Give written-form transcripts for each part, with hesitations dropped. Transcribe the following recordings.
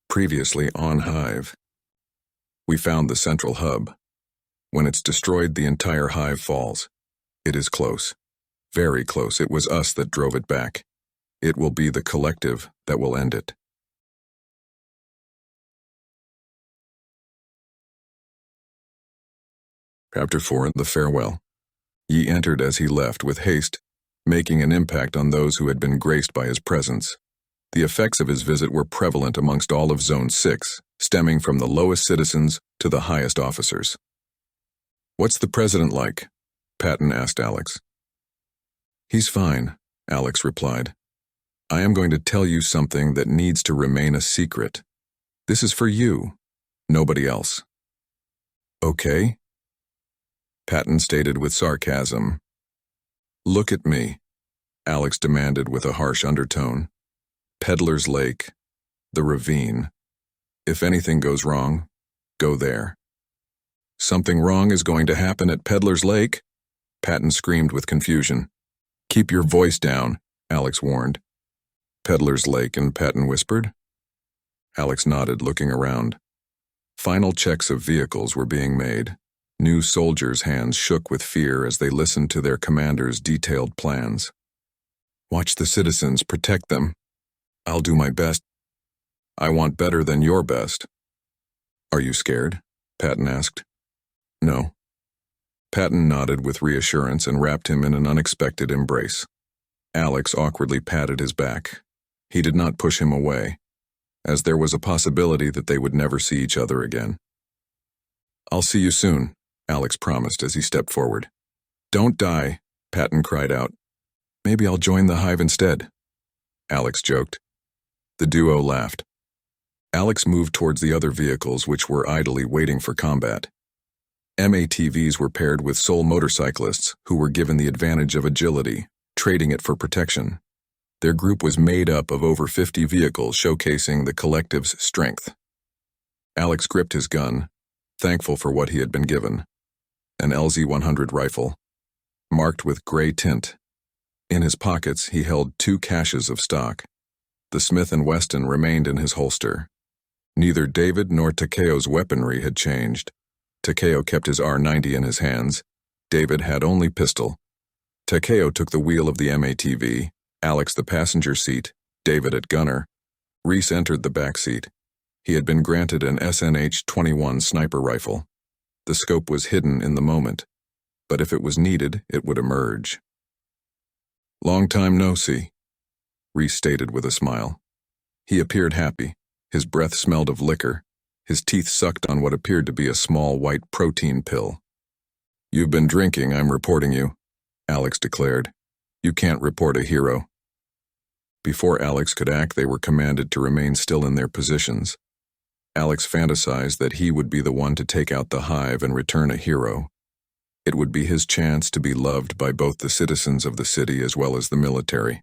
Previously on Hive. We found the central hub. When it's destroyed, the entire Hive falls. It is close. Very close. It was us that drove it back. It will be the collective that will end it. Chapter 4. The Farewell. Ye entered as he left with haste, making an impact on those who had been graced by his presence. The effects of his visit were prevalent amongst all of Zone 6, stemming from the lowest citizens to the highest officers. "What's the president like?" Patton asked Alex. "He's fine," Alex replied. "I am going to tell you something that needs to remain a secret. This is for you, nobody else." "Okay?" Patton stated with sarcasm. "Look at me," Alex demanded with a harsh undertone. "Peddler's Lake, the ravine. If anything goes wrong, go there." "Something wrong is going to happen at Peddler's Lake?" Patton screamed with confusion. "Keep your voice down," Alex warned. "Peddler's Lake," and Patton whispered. Alex nodded, looking around. Final checks of vehicles were being made. New soldiers' hands shook with fear as they listened to their commander's detailed plans. "Watch the citizens, protect them. I'll do my best. I want better than your best." "Are you scared?" Patton asked. "No." Patton nodded with reassurance and wrapped him in an unexpected embrace. Alex awkwardly patted his back. He did not push him away, as there was a possibility that they would never see each other again. "I'll see you soon," Alex promised as he stepped forward. "Don't die," Patton cried out. "Maybe I'll join the Hive instead," Alex joked. The duo laughed. Alex moved towards the other vehicles, which were idly waiting for combat. MATVs were paired with sole motorcyclists who were given the advantage of agility, trading it for protection. Their group was made up of over 50 vehicles, showcasing the collective's strength. Alex gripped his gun, thankful for what he had been given. An LZ-100 rifle, marked with gray tint. In his pockets, he held 2 caches of stock. The Smith & Wesson remained in his holster. Neither David nor Takeo's weaponry had changed. Takeo kept his R90 in his hands. David had only pistol. Takeo took the wheel of the MATV, Alex the passenger seat, David at gunner. Reese entered the back seat. He had been granted an SNH-21 sniper rifle. The scope was hidden in the moment, but if it was needed, it would emerge. "Long time no see," Reese stated with a smile. He appeared happy. His breath smelled of liquor. His teeth sucked on what appeared to be a small white protein pill. "You've been drinking, I'm reporting you," Alex declared. "You can't report a hero." Before Alex could act, they were commanded to remain still in their positions. Alex fantasized that he would be the one to take out the Hive and return a hero. It would be his chance to be loved by both the citizens of the city as well as the military.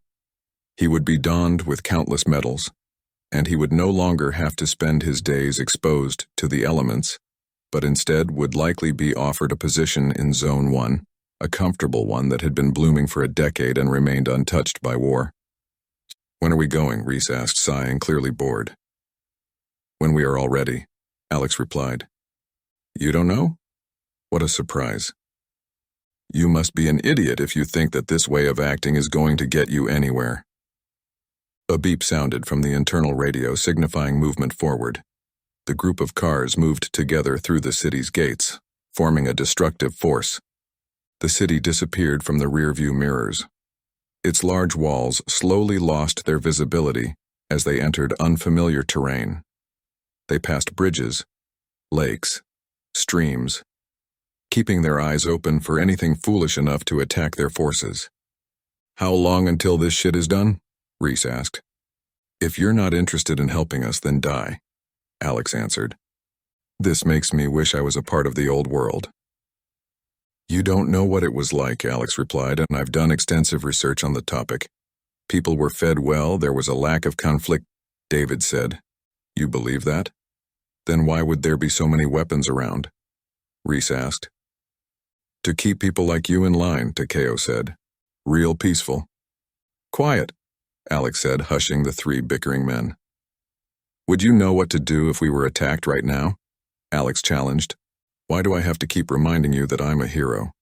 He would be donned with countless medals, and he would no longer have to spend his days exposed to the elements, but instead would likely be offered a position in Zone 1, a comfortable one that had been blooming for a decade and remained untouched by war. "When are we going?" Reese asked, sighing, clearly bored. "When we are all ready," Alex replied. "You don't know? What a surprise. You must be an idiot if you think that this way of acting is going to get you anywhere." A beep sounded from the internal radio, signifying movement forward. The group of cars moved together through the city's gates, forming a destructive force. The city disappeared from the rearview mirrors. Its large walls slowly lost their visibility as they entered unfamiliar terrain. They passed bridges, lakes, streams, keeping their eyes open for anything foolish enough to attack their forces. "How long until this shit is done?" Reese asked. "If you're not interested in helping us, then die," Alex answered. "This makes me wish I was a part of the old world." "You don't know what it was like," Alex replied, "and I've done extensive research on the topic. People were fed well, there was a lack of conflict," David said. "You believe that? Then why would there be so many weapons around?" Reese asked. "To keep people like you in line," Takeo said. "Real peaceful." "Quiet," Alex said, hushing the 3 bickering men. Would you know what to do if we were attacked right now? Alex challenged. Why do I have to keep reminding you that I'm a hero?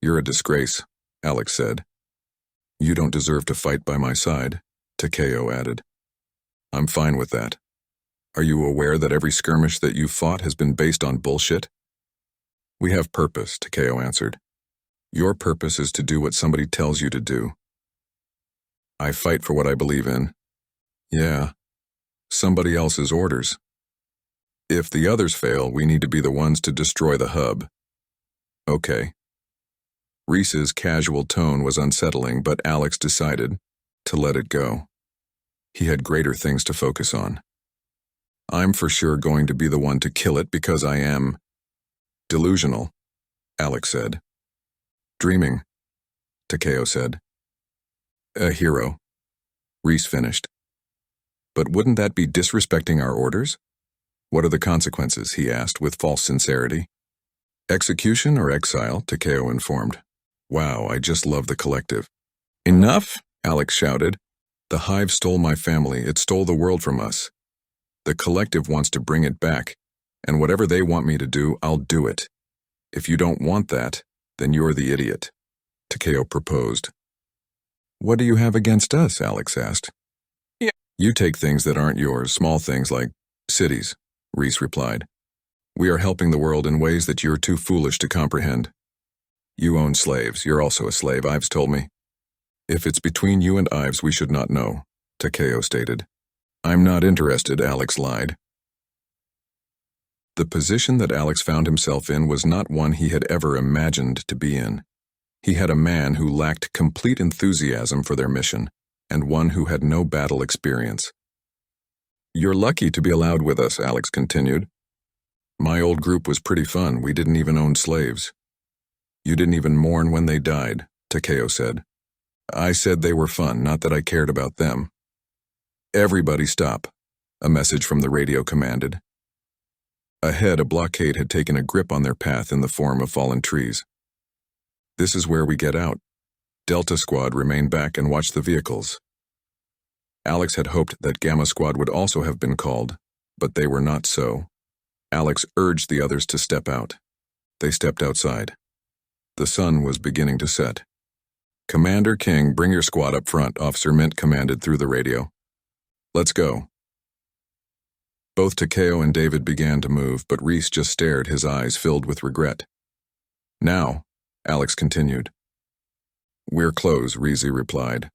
You're a disgrace, Alex said. You don't deserve to fight by my side, Takeo added. I'm fine with that. Are you aware that every skirmish that you've fought has been based on bullshit? We have purpose, Takeo answered. Your purpose is to do what somebody tells you to do. I fight for what I believe in. Yeah, somebody else's orders. If the others fail, we need to be the ones to destroy the hub. Okay. Reese's casual tone was unsettling, but Alex decided to let it go. He had greater things to focus on. I'm for sure going to be the one to kill it because I am delusional, Alex said. Dreaming, Takeo said. A hero, Reese finished. But wouldn't that be disrespecting our orders? What are the consequences, he asked with false sincerity. Execution or exile, Takeo informed. Wow, I just love the collective. Enough, Alex shouted. The Hive stole my family, it stole the world from us. The collective wants to bring it back, and whatever they want me to do, I'll do it. If you don't want that, then you're the idiot, Takeo proposed. What do you have against us, Alex asked. Yeah. You take things that aren't yours, small things like cities, Reese replied. We are helping the world in ways that you're too foolish to comprehend. You own slaves, you're also a slave, Ives told me. If it's between you and Ives, we should not know, Takeo stated. I'm not interested, Alex lied. The position that Alex found himself in was not one he had ever imagined to be in. He had a man who lacked complete enthusiasm for their mission, and one who had no battle experience. You're lucky to be allowed with us, Alex continued. My old group was pretty fun, we didn't even own slaves. You didn't even mourn when they died, Takeo said. I said they were fun, not that I cared about them. Everybody stop, a message from the radio commanded. Ahead, a blockade had taken a grip on their path in the form of fallen trees. This is where we get out. Delta Squad remain back and watch the vehicles. Alex had hoped that Gamma Squad would also have been called, but they were not so. Alex urged the others to step out. They stepped outside. The sun was beginning to set. Commander King, bring your squad up front, Officer Mint commanded through the radio. Let's go. Both Takeo and David began to move, but Reese just stared, his eyes filled with regret. Now, Alex continued. We're close, Reese replied.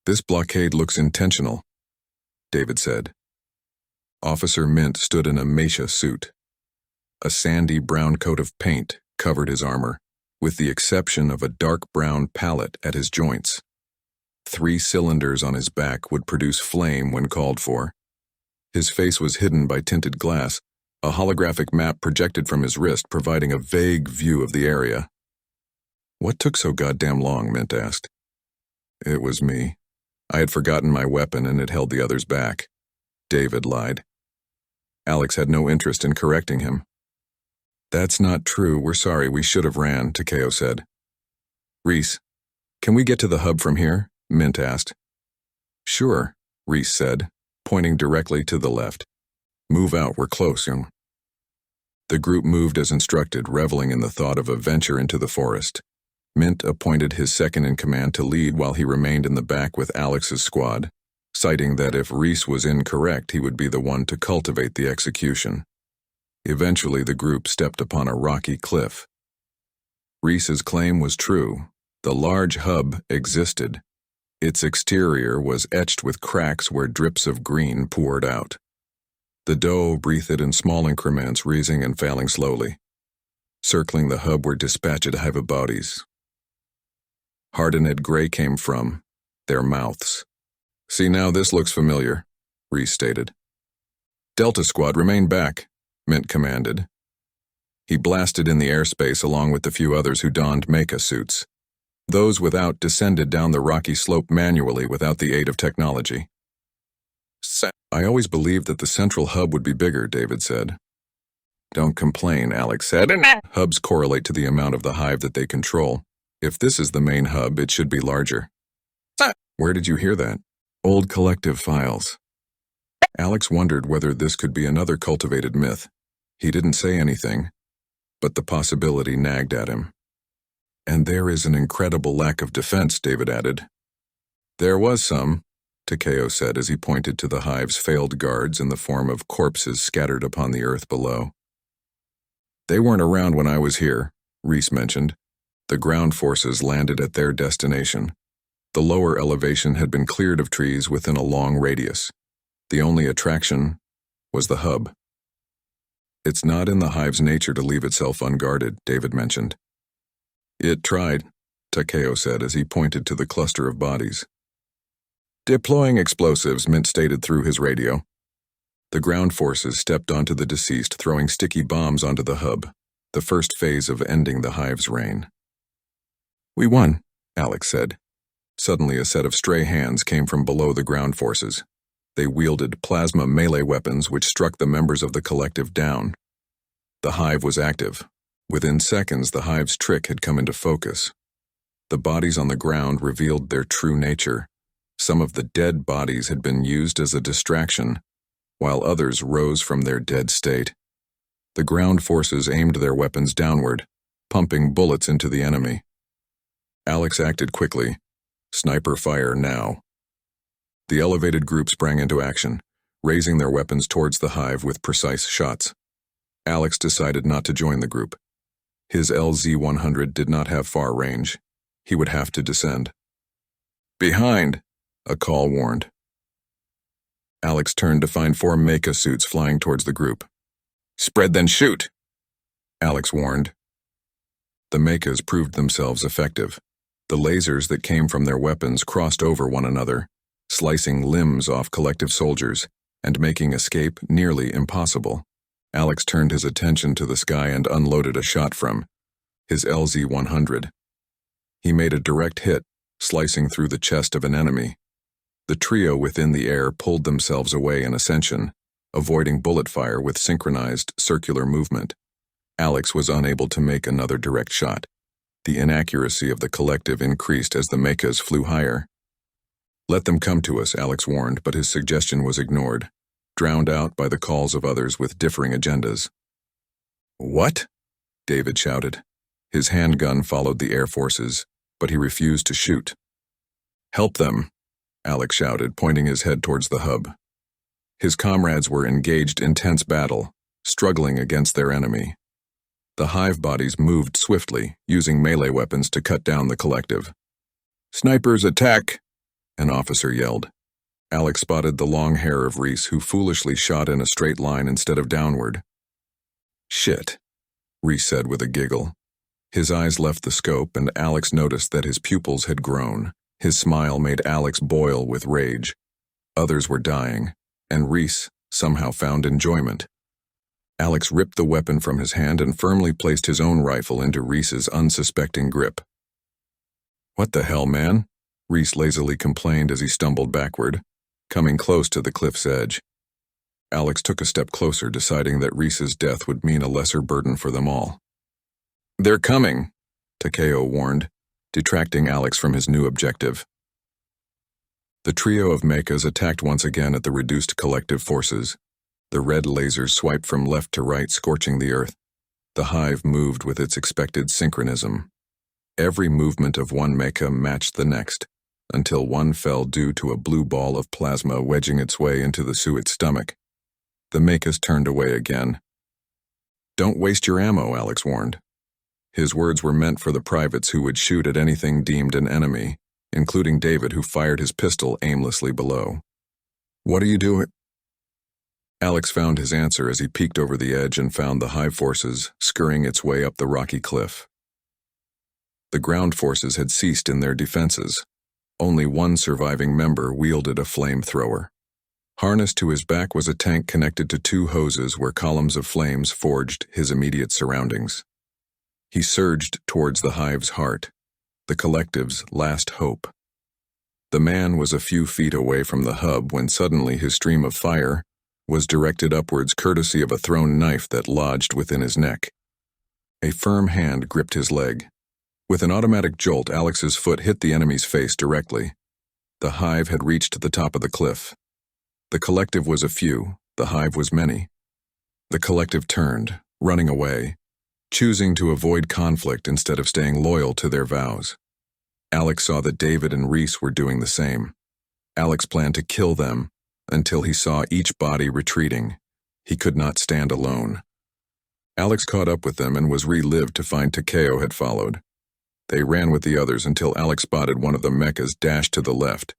This blockade looks intentional, David said. Officer Mint stood in a Meisha suit. A sandy brown coat of paint covered his armor, with the exception of a dark brown pallet at his joints. 3 cylinders on his back would produce flame when called for. His face was hidden by tinted glass, a holographic map projected from his wrist providing a vague view of the area. What took so goddamn long, Mint asked. It was me. I had forgotten my weapon and it held the others back. David lied. Alex had no interest in correcting him. That's not true, we're sorry, we should have ran, Takeo said. Reese, can we get to the hub from here? Mint asked. Sure, Reese said, pointing directly to the left. Move out, we're close, young. The group moved as instructed, reveling in the thought of a venture into the forest. Mint appointed his second-in-command to lead while he remained in the back with Alex's squad, citing that if Reese was incorrect, he would be the one to cultivate the execution. Eventually, the group stepped upon a rocky cliff. Reese's claim was true. The large hub existed. Its exterior was etched with cracks where drips of green poured out. The dough breathed in small increments, rising and falling slowly. Circling the hub were dispatched Hive bodies. Hardened gray came from their mouths. See, now this looks familiar, Reese stated. Delta Squad, remain back, Mint commanded. He blasted in the airspace along with the few others who donned mecha suits. Those without descended down the rocky slope manually without the aid of technology. I always believed that the central hub would be bigger, David said. Don't complain, Alex said. Hubs correlate to the amount of the hive that they control. If this is the main hub, it should be larger. Where did you hear that? Old collective files. Alex wondered whether this could be another cultivated myth. He didn't say anything, but the possibility nagged at him. And there is an incredible lack of defense, David added. There was some, Takeo said as he pointed to the Hive's failed guards in the form of corpses scattered upon the earth below. They weren't around when I was here, Reese mentioned. The ground forces landed at their destination. The lower elevation had been cleared of trees within a long radius. The only attraction was the hub. It's not in the Hive's nature to leave itself unguarded, David mentioned. It tried, Takeo said as he pointed to the cluster of bodies. Deploying explosives, Mint stated through his radio. The ground forces stepped onto the deceased, throwing sticky bombs onto the hub, the first phase of ending the Hive's reign. We won, Alex said. Suddenly a set of stray hands came from below the ground forces. They wielded plasma melee weapons which struck the members of the collective down. The Hive was active. Within seconds, the Hive's trick had come into focus. The bodies on the ground revealed their true nature. Some of the dead bodies had been used as a distraction, while others rose from their dead state. The ground forces aimed their weapons downward, pumping bullets into the enemy. Alex acted quickly. Sniper fire now. The elevated group sprang into action, raising their weapons towards the Hive with precise shots. Alex decided not to join the group. His LZ-100 did not have far range. He would have to descend. Behind, a call warned. Alex turned to find 4 mecha suits flying towards the group. Spread then shoot, Alex warned. The mechas proved themselves effective. The lasers that came from their weapons crossed over one another, slicing limbs off collective soldiers and making escape nearly impossible. Alex turned his attention to the sky and unloaded a shot from his LZ-100. He made a direct hit, slicing through the chest of an enemy. The trio within the air pulled themselves away in ascension, avoiding bullet fire with synchronized circular movement. Alex was unable to make another direct shot. The inaccuracy of the collective increased as the mechas flew higher. Let them come to us, Alex warned, but his suggestion was ignored, drowned out by the calls of others with differing agendas. What? David shouted. His handgun followed the air forces, but he refused to shoot. Help them, Alex shouted, pointing his head towards the hub. His comrades were engaged in tense battle, struggling against their enemy. The Hive bodies moved swiftly, using melee weapons to cut down the collective. Snipers attack! An officer yelled. Alex spotted the long hair of Reese, who foolishly shot in a straight line instead of downward. Shit, Reese said with a giggle. His eyes left the scope, and Alex noticed that his pupils had grown. His smile made Alex boil with rage. Others were dying, and Reese somehow found enjoyment. Alex ripped the weapon from his hand and firmly placed his own rifle into Reese's unsuspecting grip. What the hell, man? Reese lazily complained as he stumbled backward, coming close to the cliff's edge. Alex took a step closer, deciding that Reese's death would mean a lesser burden for them all. They're coming, Takeo warned, detracting Alex from his new objective. The trio of mechas attacked once again at the reduced collective forces. The red lasers swiped from left to right, scorching the earth. The Hive moved with its expected synchronism. Every movement of one mecha matched the next, until one fell due to a blue ball of plasma wedging its way into the suit's stomach. The mechas turned away again. Don't waste your ammo, Alex warned. His words were meant for the privates who would shoot at anything deemed an enemy, including David, who fired his pistol aimlessly below. What are you doing? Alex found his answer as he peeked over the edge and found the Hive forces scurrying its way up the rocky cliff. The ground forces had ceased in their defenses. Only one surviving member wielded a flamethrower. Harnessed to his back was a tank connected to 2 hoses where columns of flames forged his immediate surroundings. He surged towards the Hive's heart, the collective's last hope. The man was a few feet away from the hub when suddenly his stream of fire was directed upwards courtesy of a thrown knife that lodged within his neck. A firm hand gripped his leg. With an automatic jolt, Alex's foot hit the enemy's face directly. The Hive had reached the top of the cliff. The collective was a few, the hive was many. The collective turned, running away, choosing to avoid conflict instead of staying loyal to their vows. Alex saw that David and Reese were doing the same. Alex planned to kill them until he saw each body retreating. He could not stand alone. Alex caught up with them and was relived to find Takeo had followed. They ran with the others until Alex spotted one of the mechas dash to the left.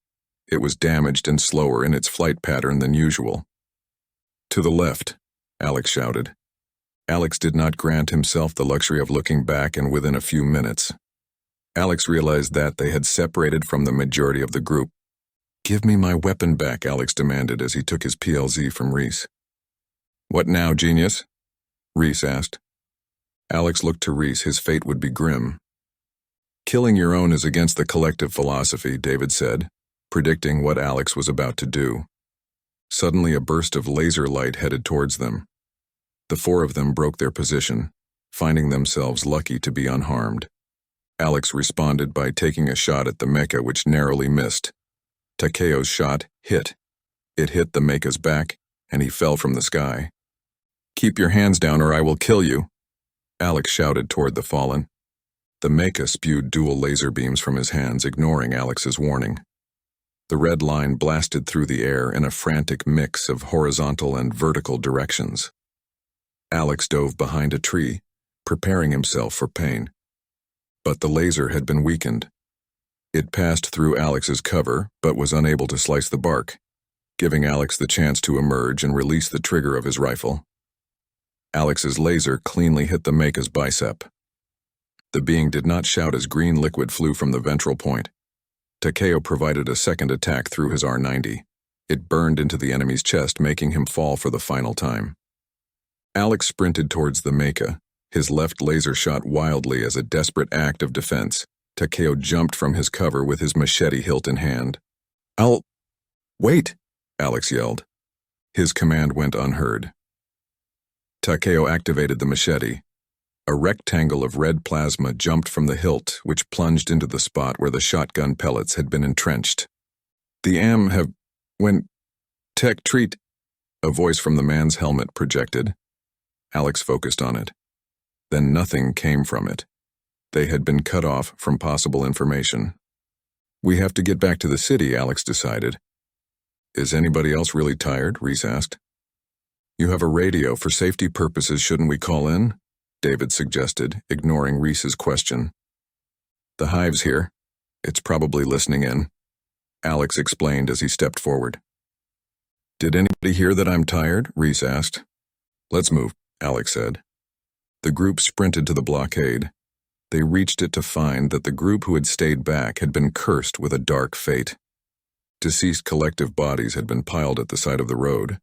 It was damaged and slower in its flight pattern than usual. "To the left," Alex shouted. Alex did not grant himself the luxury of looking back, and within a few minutes, Alex realized that they had separated from the majority of the group. "Give me my weapon back," Alex demanded as he took his PLZ from Reese. "What now, genius?" Reese asked. Alex looked to Reese. His fate would be grim. "Killing your own is against the collective philosophy," David said, predicting what Alex was about to do. Suddenly a burst of laser light headed towards them. The four of them broke their position, finding themselves lucky to be unharmed. Alex responded by taking a shot at the mecha, which narrowly missed. Takeo's shot hit. It hit the mecha's back, and he fell from the sky. "Keep your hands down or I will kill you," Alex shouted toward the fallen. The mecha spewed dual laser beams from his hands, ignoring Alex's warning. The red line blasted through the air in a frantic mix of horizontal and vertical directions. Alex dove behind a tree, preparing himself for pain. But the laser had been weakened. It passed through Alex's cover, but was unable to slice the bark, giving Alex the chance to emerge and release the trigger of his rifle. Alex's laser cleanly hit the mecha's bicep. The being did not shout as green liquid flew from the ventral point. Takeo provided a second attack through his R90. It burned into the enemy's chest, making him fall for the final time. Alex sprinted towards the mecha, his left laser shot wildly as a desperate act of defense. Takeo jumped from his cover with his machete hilt in hand. Wait!" Alex yelled. His command went unheard. Takeo activated the machete. A rectangle of red plasma jumped from the hilt, which plunged into the spot where the shotgun pellets had been entrenched. "The tech treat," a voice from the man's helmet projected. Alex focused on it. Then nothing came from it. They had been cut off from possible information. "We have to get back to the city," Alex decided. "Is anybody else really tired?" Reese asked. "You have a radio. For safety purposes, shouldn't we call in?" David suggested, ignoring Reese's question. "The Hive's here. It's probably listening in," Alex explained as he stepped forward. "Did anybody hear that I'm tired?" Reese asked. "Let's move," Alex said. The group sprinted to the blockade. They reached it to find that the group who had stayed back had been cursed with a dark fate. Deceased collective bodies had been piled at the side of the road.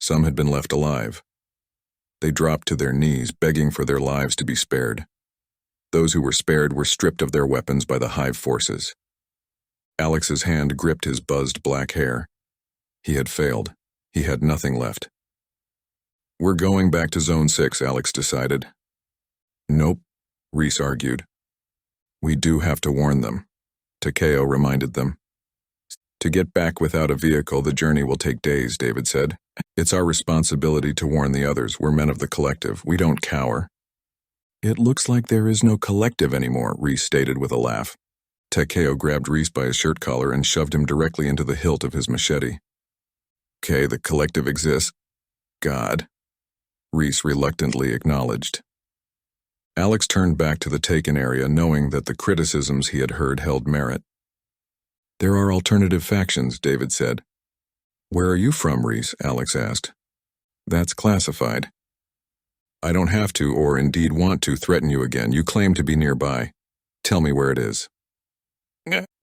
Some had been left alive. They dropped to their knees, begging for their lives to be spared. Those who were spared were stripped of their weapons by the Hive forces. Alex's hand gripped his buzzed black hair. He had failed. He had nothing left. "We're going back to Zone 6, Alex decided. "Nope," Reese argued. "We do have to warn them," Takeo reminded them. "To get back without a vehicle, the journey will take days," David said. "It's our responsibility to warn the others. We're men of the collective. We don't cower." "It looks like there is no collective anymore," Reese stated with a laugh. Takeo grabbed Reese by his shirt collar and shoved him directly into the hilt of his machete. "Okay, the collective exists. God," Reese reluctantly acknowledged. Alex turned back to the taken area, knowing that the criticisms he had heard held merit. "There are alternative factions," David said. "Where are you from, Reese?" Alex asked. "That's classified." "I don't have to, or indeed want to, threaten you again. You claim to be nearby. Tell me where it is."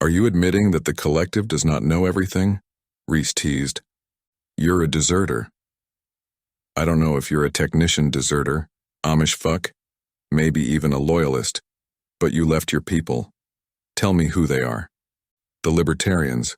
"Are you admitting that the collective does not know everything?" Reese teased. "You're a deserter." "I don't know if you're a technician deserter, Amish fuck, maybe even a loyalist, but you left your people. Tell me who they are." "The libertarians.